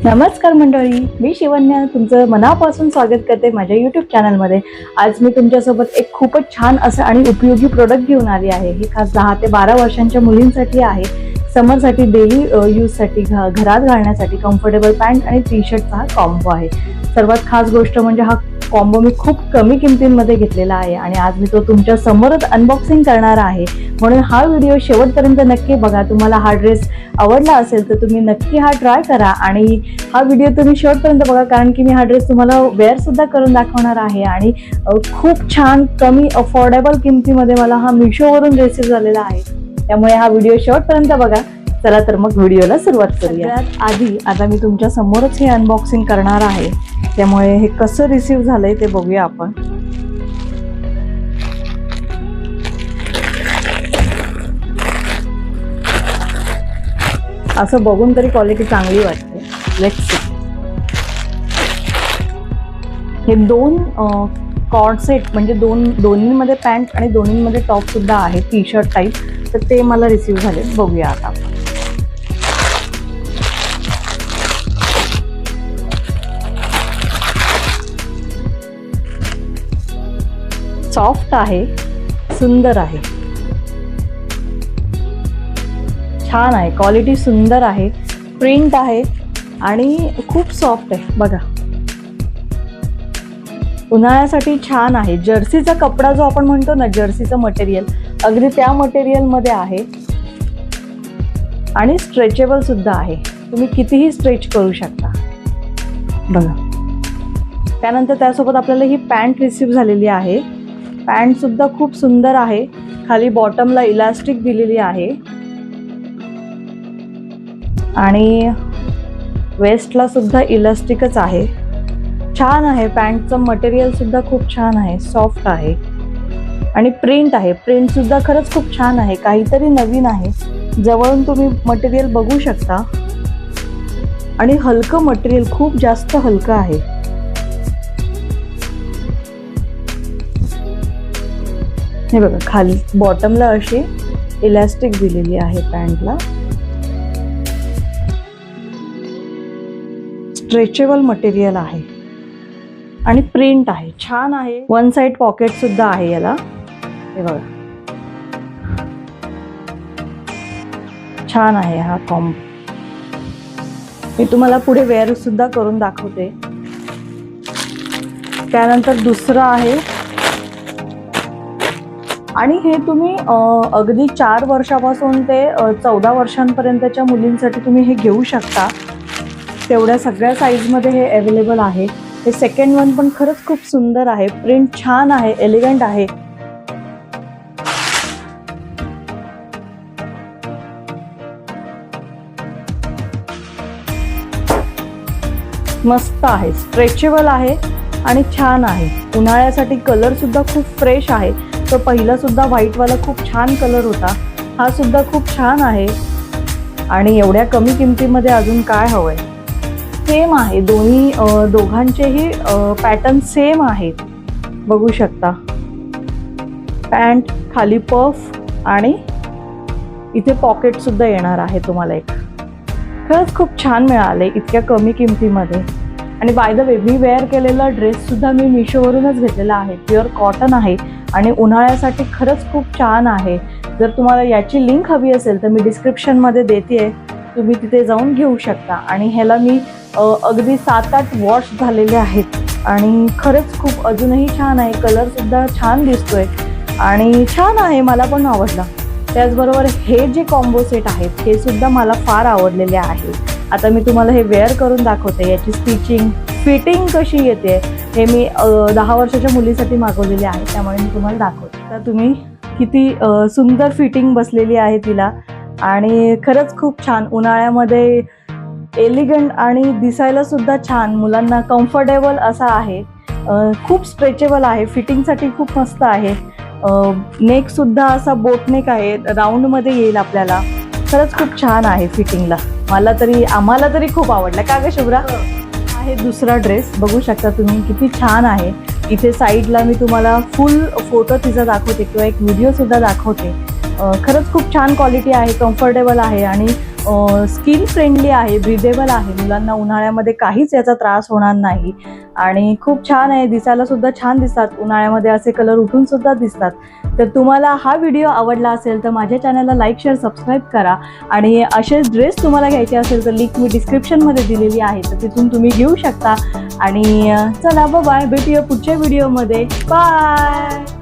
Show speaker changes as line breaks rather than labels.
नमस्कार मंडळी, मी शिवन्या तुमचं मनापासून स्वागत करते माझ्या यूट्यूब चॅनलमध्ये। आज मी तुमच्यासोबत एक खूपच छान असं आणि उपयोगी प्रोडक्ट घेऊन आली आहे। हे खास 10 ते 12 वर्षांच्या मुलींसाठी आहे। समरसाठी, डेली यूजसाठी, घरात घालण्यासाठी कम्फर्टेबल पॅन्ट आणि टी शर्टचा हा कॉम्बो आहे। सर्वात खास गोष्ट म्हणजे हा कॉम्बो मी खूप कमी किमतींमध्ये घेतलेला आहे आणि आज मी तो तुमच्या समोरच अनबॉक्सिंग करणार आहे। म्हणून हा व्हिडिओ शेवटपर्यंत नक्की बघा। तुम्हाला हा ड्रेस आवडला असेल तर तुम्ही नक्की हा ट्राय करा आणि हा व्हिडिओ तुम्ही शेवटपर्यंत बघा, कारण की मी हा ड्रेस तुम्हाला वेअर सुद्धा करून दाखवणार आहे आणि खूप छान कमी अफोर्डेबल किमतीमध्ये मला हा मिशोवरून रिसीव झालेला आहे। त्यामुळे हा व्हिडिओ शेवटपर्यंत बघा। चला तर मग व्हिडिओला सुरुवात करूया। आधी आता मी तुमच्या समोरच हे अनबॉक्सिंग करणार आहे, त्यामुळे हे कसं रिसीव झालंय ते बघूया आपण। असं बघून तरी क्वालिटी चांगली वाटते। Let's see. हे दोन कॉर्ड सेट म्हणजे दोन्हीमध्ये पॅन्ट आणि दोन्हीमध्ये टॉप सुद्धा आहे, टी शर्ट टाईप, तर ते मला रिसीव झाले। बघूया आता आपण। सॉफ्ट आहे, सुंदर आहे, छान आहे, क्वालिटी सुंदर आहे, प्रिंट आहे आणि खूप सॉफ्ट आहे। बघा, उन्हाळ्यासाठी छान आहे। जर्सीचा कपडा जो आपण म्हणतो ना, जर्सीचं मटेरियल, अगदी त्या मटेरियल मध्ये आहे आणि स्ट्रेचेबल सुद्धा आहे। तुम्ही कितीही स्ट्रेच करू शकता। बघा, त्यानंतर त्यासोबत आपल्याला ही पॅन्ट रिसीव झालेली आहे। पॅन्ट सुद्धा खूप सुंदर आहे। खाली बॉटमला इलास्टिक दिलेली आहे आणि वेस्टला सुद्धा इलास्टिकच आहे। छान आहे, पॅन्टचं मटेरियल सुद्धा खूप छान आहे, सॉफ्ट आहे आणि प्रिंट आहे। प्रिंट सुद्धा खरंच खूप छान आहे, काहीतरी नवीन आहे। जवळून तुम्ही मटेरियल बघू शकता आणि हलकं मटेरियल, खूप जास्त हलकं आहे। हे बघा, खाली बॉटमला अशी इलास्टिक दिलेली आहे पॅन्टला। स्ट्रेचेबल मटेरियल आहे आणि प्रिंट आहे, छान आहे। वन साइड पॉकेट सुद्धा आहे याला। हे बघा, छान आहे हा कॉम्बो। मी तुम्हाला पुढे वेअर सुद्धा करून दाखवते। त्यानंतर दुसरं आहे आणि हे तुम्ही अगदी 4 वर्षापासून ते 14 वर्षांपर्यंतच्या मुलींसाठी तुम्ही हे घेऊ शकता। तेवढ्या सगळ्या साईजमध्ये हे अवेलेबल आहे। हे सेकंड वन पण खरंच खूप सुंदर आहे, प्रिंट छान आहे, एलिगंट आहे। मस्त आहे, स्ट्रेचेबल आहे आणि छान आहे। उन्हाळ्यासाठी कलर सुद्धा खूप फ्रेश आहे। तो पहिला सुद्धा व्हाईट वाला खूप छान कलर होता, हा सुद्धा खूप छान आहे आणि एवढ्या कमी किमतीमध्ये अजून काय हवंय। सेम आहे, दोघांचेही पॅटर्न सेम आहेत, बघू शकता। पॅन्ट, खाली पफ आणि इथे पॉकेट सुद्धा येणार आहे तुम्हाला एक। खरंच खूप छान मिळाले इतक्या कमी किमतीमध्ये। आणि बाय द वे, मी वेअर केलेला ड्रेस सुद्धा मी मिशोवरूनच घेतलेला आहे। प्युअर कॉटन आहे आणि उन्हाळ्यासाठी खरंच खूप छान आहे। जर तुम्हाला याची लिंक हवी असेल तर मी डिस्क्रिप्शनमध्ये देते, तुम्ही तिथे जाऊन घेऊ शकता। आणि ह्याला मी अगदी 7-8 वॉश झालेले आहेत आणि खरंच खूप अजूनही छान आहे। कलर सुद्धा छान दिसतोय आणि छान आहे, मला पण आवडला। त्याचबरोबर हे जे कॉम्बो सेट आहेत हे सुद्धा मला फार आवडलेले आहे। आता मी तुम्हाला हे वेअर करून दाखवते। याची स्टिचिंग, फिटिंग कशी येते हे मी 10 वर्षाच्या मुलीसाठी मागवलेले आहे, त्यामुळे मी तुम्हाला दाखवते। तर तुम्ही किती सुंदर फिटिंग बसलेली आहे तिला आणि खरंच खूप छान, उन्हाळ्यामध्ये एलिगंट आणि दिसायला सुद्धा छान, मुलांना कम्फर्टेबल असा आहे। खूप स्ट्रेचेबल आहे, फिटिंगसाठी खूप मस्त आहे। नेक सुद्धा असा बोट नेक आहे, राऊंड मध्ये येईल आपल्याला। खरंच खूप छान आहे फिटिंगला, आम्हाला तरी खूप आवडला। का ग शुभ्रा? आहे दुसरा ड्रेस, बघू शकता तुम्ही किती छान आहे। इथे साईडला मी तुम्हाला फुल फोटो तिचा दाखवते किंवा एक व्हिडिओ सुद्धा दाखवते। खरंच खूप छान क्वालिटी आहे, कम्फर्टेबल आहे आणि स्किन फ्रेंडली आहे, ब्रीदेबल आहे, मुलांना उन्हाळ्यामध्ये काहीच याचा त्रास होणार नाही आणि खूप छान आहे, दिसायला सुद्धा छान दिसतात. उन्हाळ्यामध्ये असे कलर उठून सुद्धा दिसतात. तर तुम्हाला हा व्हिडिओ आवडला असेल तर माझ्या चॅनलला लाईक, शेअर, सबस्क्राईब करा आणि असे ड्रेस तुम्हाला घ्यायचे असेल तर लिंक मी डिस्क्रिप्शनमध्ये दिलेली आहे, तर तिथून तुम्ही घेऊ शकता. आणि चला बाय, भेटूया पुढच्या व्हिडिओमध्ये. बाय.